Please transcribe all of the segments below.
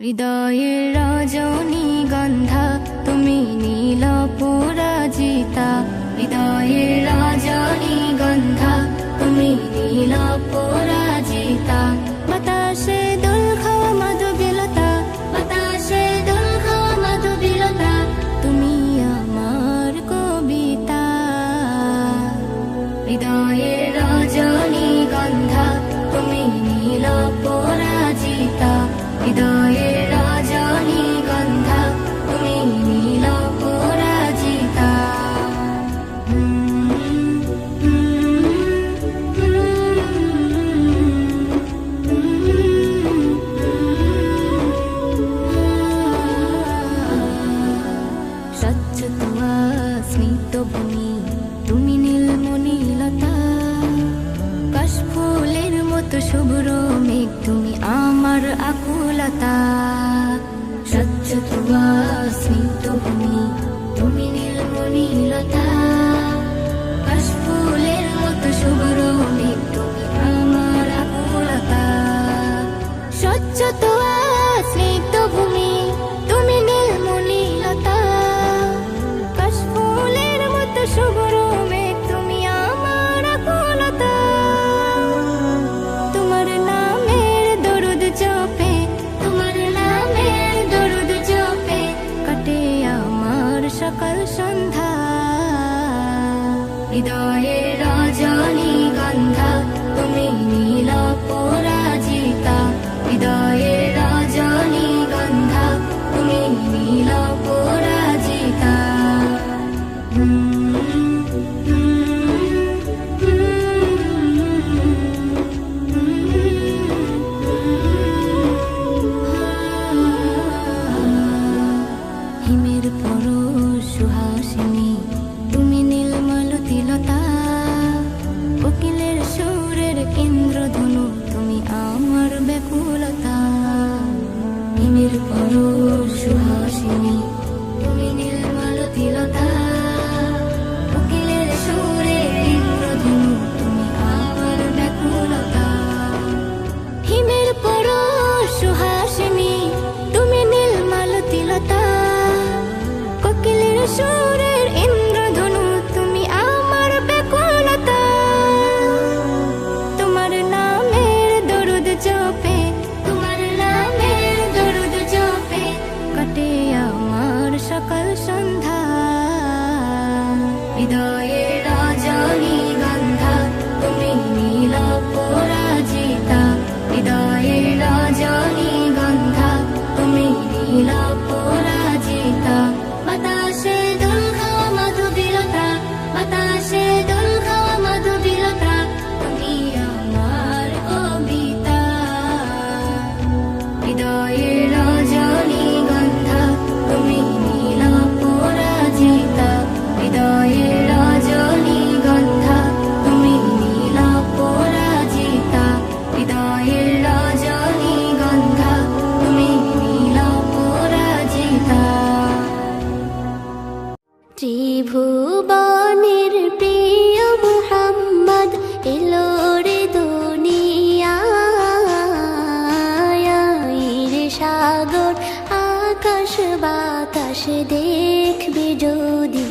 হৃদয়ের রজনীগন্ধা তুমি নীল পরাজিতা, হৃদয়ের রজনীগন্ধা তুমি নীল পরাজিতা। বাতাসে দোল খাওয়া মাধবীলতা, বাতাসে দোল খাওয়া মাধবীলতা, তুমি আমার কবিতা। হৃদয়ের রজনীগন্ধা তুমি নীল পরাজিতা, হৃদয়ের রজনীগন্ধা তুমি নীল পরাজিতা। স্বচ্ছ তুয়া স্মিত ভূমি তুমি নীলমণিলতা, কাশফুলের মতো শুভ্র মেঘ তুমি আমার আকুলতা। স্বচ্ছ তুয়া স্মিত ভূমি তুমি নীলমণিলতা, কাশফুলের মতো শুভ্র মেঘ তুমি আমার আকুলতা। স্বচ্ছ তুয়া স্নিগ্ধ ভূমি তুমি নীলমণিলতা, কাশফুলের মতো শুভ্র মেঘ তুমি আমার আকুলতা। তোমার নামের দরুদ জপে, তোমার নামের দরুদ জপে কাটে আমার সকাল সন্ধ্যা। হৃদয়ের রজনীগন্ধা তুমি নীল পরাজিতা, হৃদয়ের রজনীগন্ধা তুমি নীল পরাজিতা। হিমের পরশ সুহাসিনী তুমি নীলমালতিলতা, কোকিলের সুরের ইন্দ্রধনু তুমি আমার ব্যাকুলতা। হিমের পরশ সুহাসিনী তুমি নীলমালতিলতা, কোকিলের সুরের ইন্দ্রধনু তুমি আমার ব্যাকুলতা। হিমের পরশ সুহাসিনী তুমি নীলমালতিলতা, কোকিলের সুরের ইন্দ্রধনু তুমি আমার ব্যাকুলতা। তোমার নামের দরুদ জপে, তোমার নামের দরুদ জপে কাটে আমার সকাল সন্ধ্যা। হৃদয়ের রজনীগন্ধা তুমি নীল পরাজিতা, হৃদয়ের রজনীগন্ধা তুমি নীল পরাজিতা। বাতাসে দোল খাওয়া মাধবীলতা, বাতাসে দোল খাওয়া মাধবীলতা, তুমি আমার কবিতা। হৃদয়ের রজনীগন্ধা তুমি নীল পরাজিতা, হৃদয়ের রজনীগন্ধা তুমি নীল পরাজিতা, হৃদয়ের রজনীগন্ধা তুমি নীল পরাজিতা। ত্রিভুবনের প্রিয় মুহাম্মদ এলো রে দুনিয়ায়, সাগর আকাশ বাতাস দেখবি যদি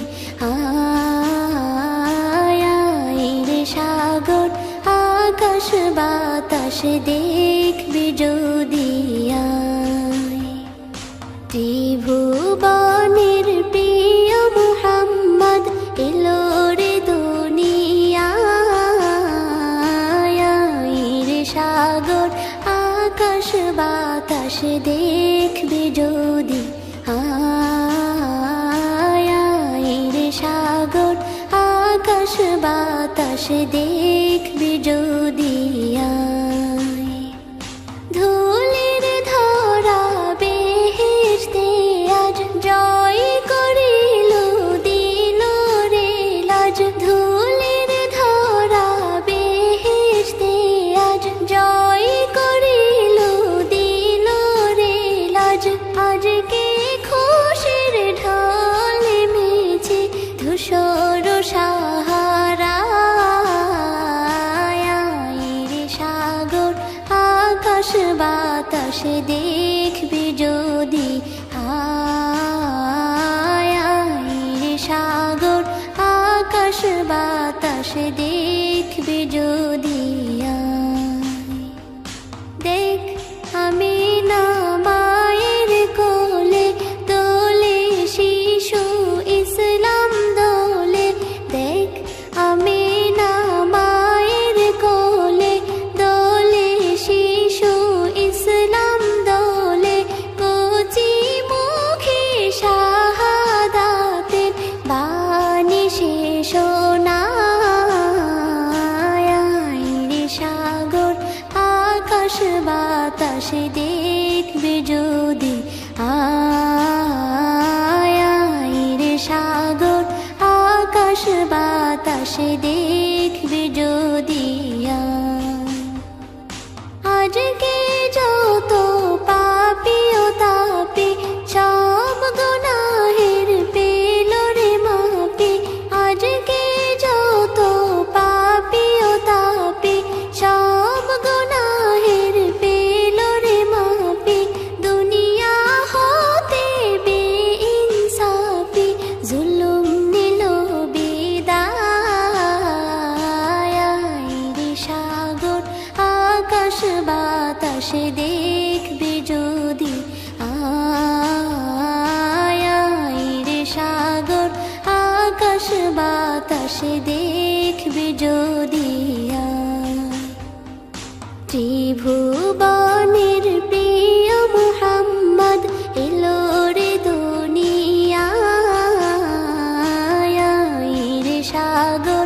আয়, সাগর আকাশ বাতাস দেখবি যদি আয়। ত্রিভুবনের প্রিয় মুহাম্মদ এলো রে দুনিয়ায়, সাগর আকাশ বাতাস দেখবি যদি আয়, সাগর আকাশ বাতাস দেখবি যদি আয়। ধুলির ধরা বেহেশতে আজ জয় করিল দিল রে লাজ, ধুলির ধরা বেহেশতে আজ জয় করিল দিল রে লাজ। আজকে খুশির ঢল মেছে ধূসর সাহারা, সাগর আকাশ বাতাস দেখবি দেখবে যদি দেখ আমি না মায়ের কোলে দোলে শিশু ইসলাম দোলে দেখ আমি না মায়ের কোলে দোলে শিশু ইসলাম দোলে কচি মুখে শাহাদাতের বাণী শেষ সাগর আকাশ বাতাস দেখবে যদি রে সাগর আকাশ বাতাস দেখবে যদি আজকে যত পাপী ও তাপী সব গুনাহের পেল রে মাপি আজকে যত পাপী ও তাপী সব গুনাহের পেল রে মাপি দুনিয়া হতে বেইনসাফি জুলুম নিল বিদায় রে সাগর আকাশ বাতাস দেখবে যদি রে সাগর আকাশ বাতাস দেখবে যদি ত্রিভুবনের প্রিয় মুহাম্মদ এলো রে দুনিয়ায় রে সাগর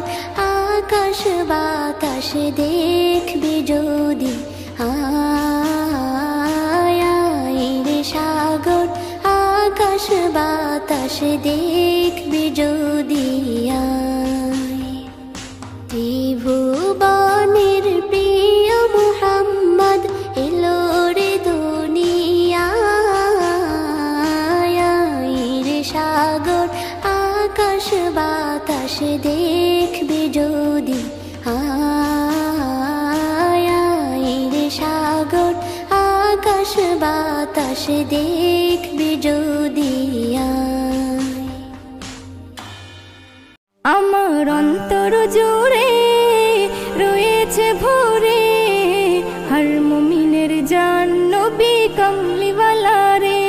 আকাশ বাতাস দেখবে যদি রে সাগর আকাশ বাতাস দেখবে যদি ত্রিভুবনের প্রিয় মুহাম্মদ এলো রে দুনিয়ায় রে সাগর আকাশ বাতাস দেখবে যদি রে সাগর আকাশ বাতাস দেখবে যদি আমার অন্তর জুড়ে রয়েছে ভরে হর মুমিনের জান নবী কমলিওয়ালা রে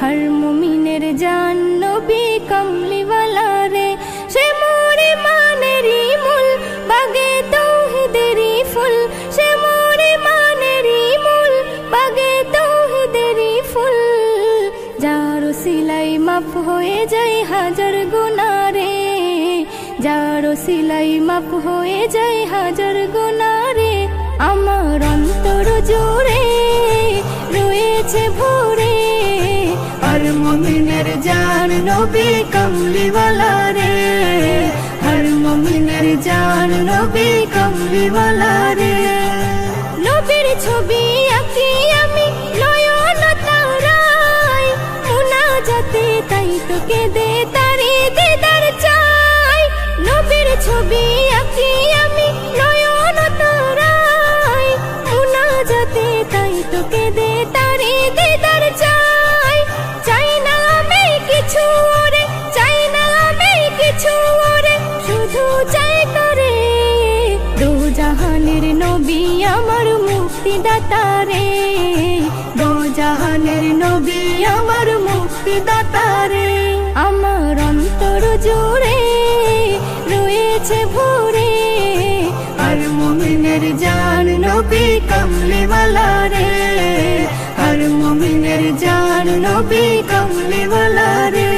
হর মুমিনের জান নবী কমলিওয়ালা রে সে মোরে মানেরই মূল বাগে তৌহিদেরই ফুল সে মোরে মানেরই মূল বাগে তৌহিদেরই ফুল যার সিলাই মাফ হয়ে যায় হাজার গুনাহ রে যার সিলাই মাফ হয়ে যায় হাজার গুনাহ রে আমার অন্তর জুড়ে রয়েছে ভরে হর মুমিনের জান নবী কমলিওয়ালা রে হর মুমিনের জান নবী কমলিওয়ালা রে নবীর ছবি আঁকি আমি নয়ন তারায় মুনাজাতে তাই তোকে দে তারি দিদার চাই নবীর ছবি আঁকি আমি নয়ন তারায় মুনাজাতে তাই তোকে দে তারি দিদার চাই চাই না আমি কিছু ওরে চাই না আমি কিছু ওরে শুধু চাই করে দু জাহানের নবী আমার মুক্তিদাতা রে দু জাহানের নবী আমার মুক্তিদাতা রে আমার অন্তর জুড়ে রয়েছে ভরে হর মুমিনের জান নবী কমলিওয়ালা রে হর মুমিনের জান নবী কমলিওয়ালা রে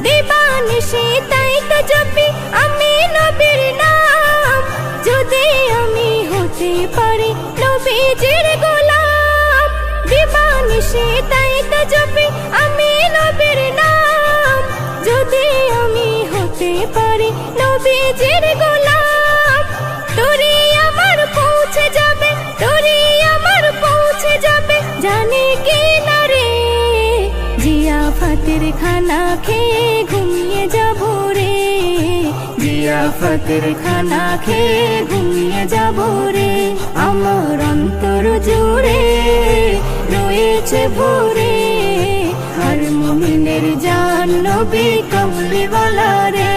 দিবানিশি তাই তো জপি আমি নবীর নাম যদি আমি হতে পারি নবীজির গোলাম দিবানিশি তাই তো জপি আমি নবীর নাম যদি আমি হতে পারি নবীজির গোলাম তোরে আমার পৌঁছে যাবে তোরে আমার পৌঁছে যাবে জানি কি না রে জিয়াফতের খানা খেয়ে ঘুমিয়ে যাব রে জিয়াফতের খানা খেয়ে ঘুমিয়ে যাব রে আমার অন্তর জুড়ে রয়েছে ভরে হর মুমিনের জান নবী কমলিওয়ালা রে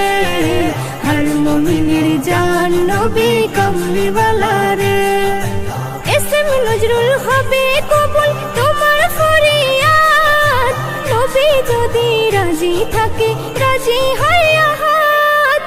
হর মুমিনের জান নবী কামলিওয়ালা রে। এসএম নজরুল হবে কবুল তোমার ফরিয়াদ, নবী যদি রাজি থাকে রাজি হইয়া হাত।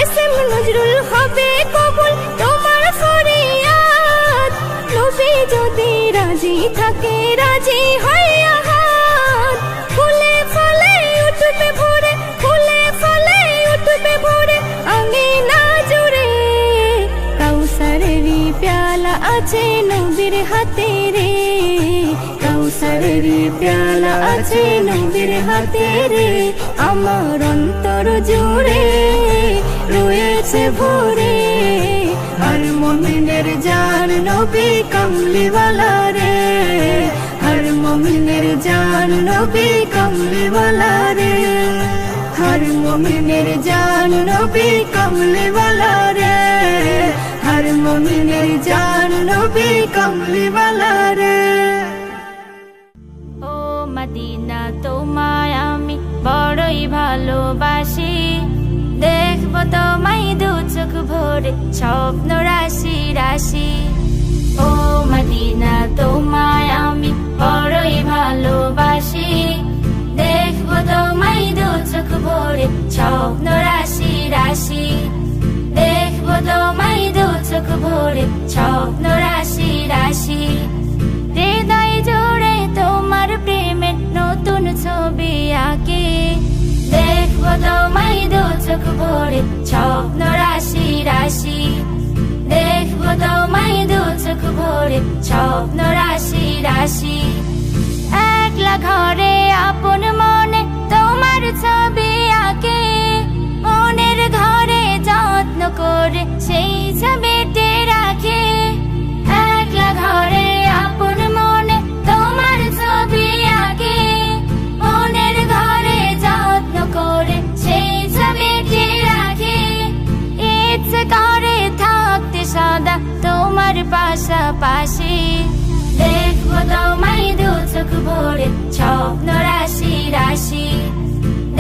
এসএম নজরুল হবে কবুল তোমার ফরিয়াদ, নবী যদি রাজি থাকে রাজি হইয়া হাত। ফুলে ফলে উঠবে ভোরে, ফুলে ফলে উঠবে ভোরে আঙ্গিনা জুড়ে। কাউসারেরই প্যালা আছে নবীর হাতে রে, কাউসারেরই প্যালা আছে নবীর হাতে রে। আমার অন্তর জুড়ে রয়েছে ভরে, আর মুমিনের জান নবী কামলিওয়ালা রে, হর মুমিনের জান নবী কামলিওয়ালা রে, হর মুমিনের জান নবী কামলিওয়ালা রে, হর মুমিনের জান নবী কামলিওয়ালা রে। ও মদিনা তোমায় আমি বড়ই ভালোবাসি, দেখবো তোমায় দু চোখ ভরে স্বপ্ন রাশি রাশি। ও মদিনা তোমায় আমি বড়ই ভালোবাসি, দেখবো তোমায় দু চোখ ভরে স্বপ্ন রাশি রাশি, দেখবো তোমায় দু চোখ ভরে স্বপ্ন রাশি রাশি। হৃদয় জুড়ে তোমার প্রেমের নতুন ছবি আঁকে, দেখবো তোমায় দু চোখ ভরে স্বপ্ন রাশি রাশি, দেখবো তোমায় দু চোখ ভরে স্বপ্ন রাশি রাশি। একলা ঘরে আপন মনে তোমার ছবি আঁকে, মনের ঘরে যত্ন করে সেই ছবিটি রাখে। একলা ঘরে আপন মনে তোমার ছবি আঁকে, মনের ঘরে যত্ন করে সেই ছবিটি রাখে। ইচ্ছে করে থাকতে সদা তোমার পাশাপাশি, দেখবো তোমায় দু চোখ ভরে স্বপ্ন রাশি রাশি,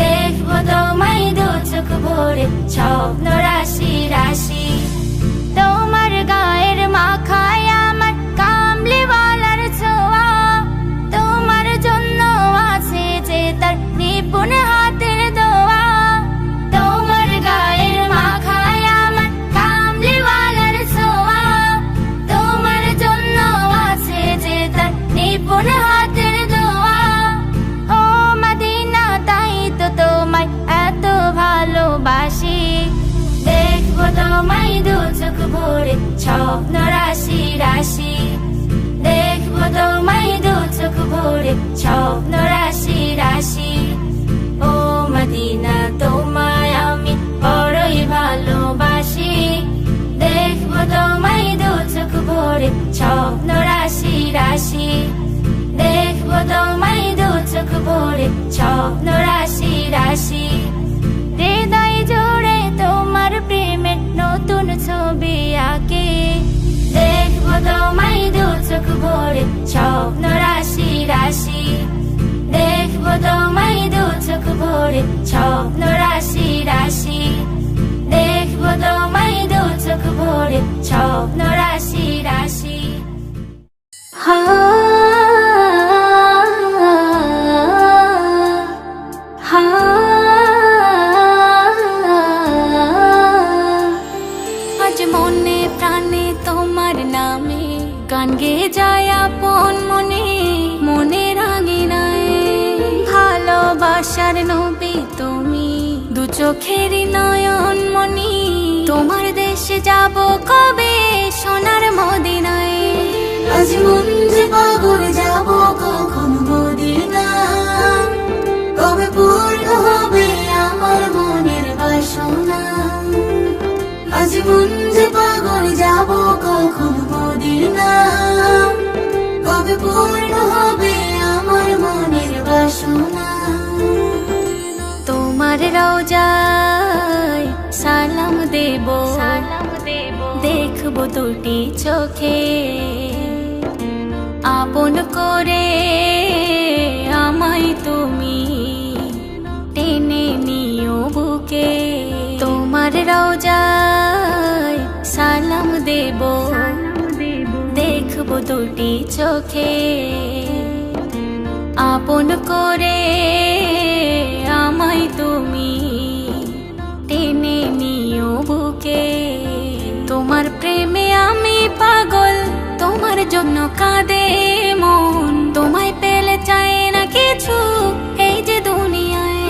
দেখবো তোমায় দু চোখ ভরে স্বপ্ন রাশি রাশি। তোমার গায়ের মাখায় আমার কামলিওয়ালার ছোঁয়া, তোমার জন্য আছে যে তার নিপুণ হাতের দোয়া। তোমার গায়ের মাখায় আমার কামলিওয়ালার ছোঁয়া, তোমার জন্য আছে যে তার নিপুণ হাতের দোয়া। ও মদিনা তাই তো তোমায় এত ভালোবাসি, দেখবো তোমায় দু চোখ ভরে স্বপ্ন রাশি রাশি, দেখবো তোমায় দু চোখ ভরে স্বপ্ন রাশি রাশি। ও মদিনা তোমায় আমি বড়ই ভালোবাসি, দেখবো তোমায় দু চোখ ভরে স্বপ্ন রাশি রাশি, দেখবো তোমায় দু চোখ ভরে স্বপ্ন রাশি রাশি। হৃদয় জুড়ে তোমার প্রেমের নতুন ছবি আঁকে, দেখবো তোমায় দু চোখ ভরে স্বপ্ন রাশি রাশি, দেখবো তোমায় দু চোখ ভরে স্বপ্ন রাশি রাশি, দেখবো তোমায় দু চোখ ভরে স্বপ্ন রাশি রাশি। আজ মনে প্রাণে তোমার নামে গান গেয়ে যায় আপন মনে, মনে রাঙিনায় ভালোবাসার নবী তুমি, দু চোখের নয়ন মনি। তোমার দেশে যাব কবে সোনার মদিনায়, আজ মন যে পাগল যাব কখন মদিনা, কবে পূর্ণ হবে আমার মনের বাসনা। আজ মন যে পাগল যাব কখন মদিনা, কবে পূর্ণ হবে আমার মনের বাসনা। তোমার রওজায় সালাম দেব, দেখবো দুটি চোখে, আপন করে আমায় তুমি টেনে নিও বুকে। তোমার রওজা দুটি চোখে আপন করে আমায় তুমি টেনে নিও বুকে। তোমার প্রেমে আমি পাগল, তোমার জন্য কাঁদে মন, তোমায় পেলে চায় না কিছু এই যে দুনিয়ায়।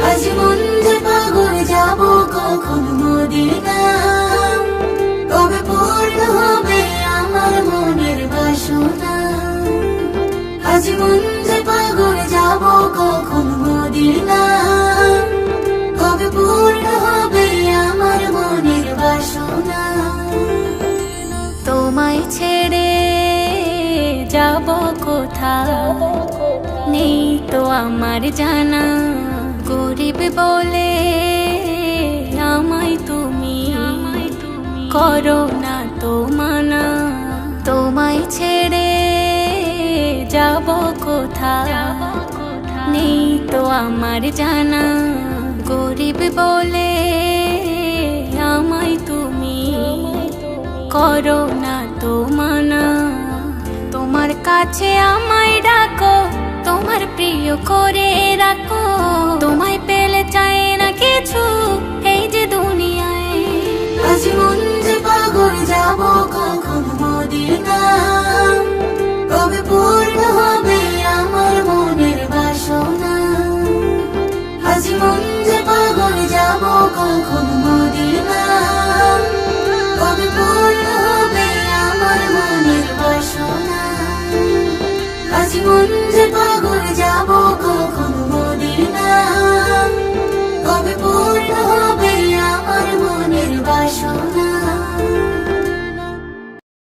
আজ মন যে পাগল, যাব কখন মদিনা, কবে পূর্ণ হবে আমার মনের বাসনা। আজ মন যে পাগল, যাব কখন মদিনা, কবে পূর্ণ হবে আমার মনের বাসনা। তোমায় ছেড়ে যাব কোথায় নেই তো আমার জানা, গরিব বলে আমায় তুমি করো না তো মানা। তোমায় ছেড়ে যাব কোথায় নেই তো আমার জানা, গরিব বলে আমায় তুমি করো না তো মানা। তোমার কাছে আমায় ডাক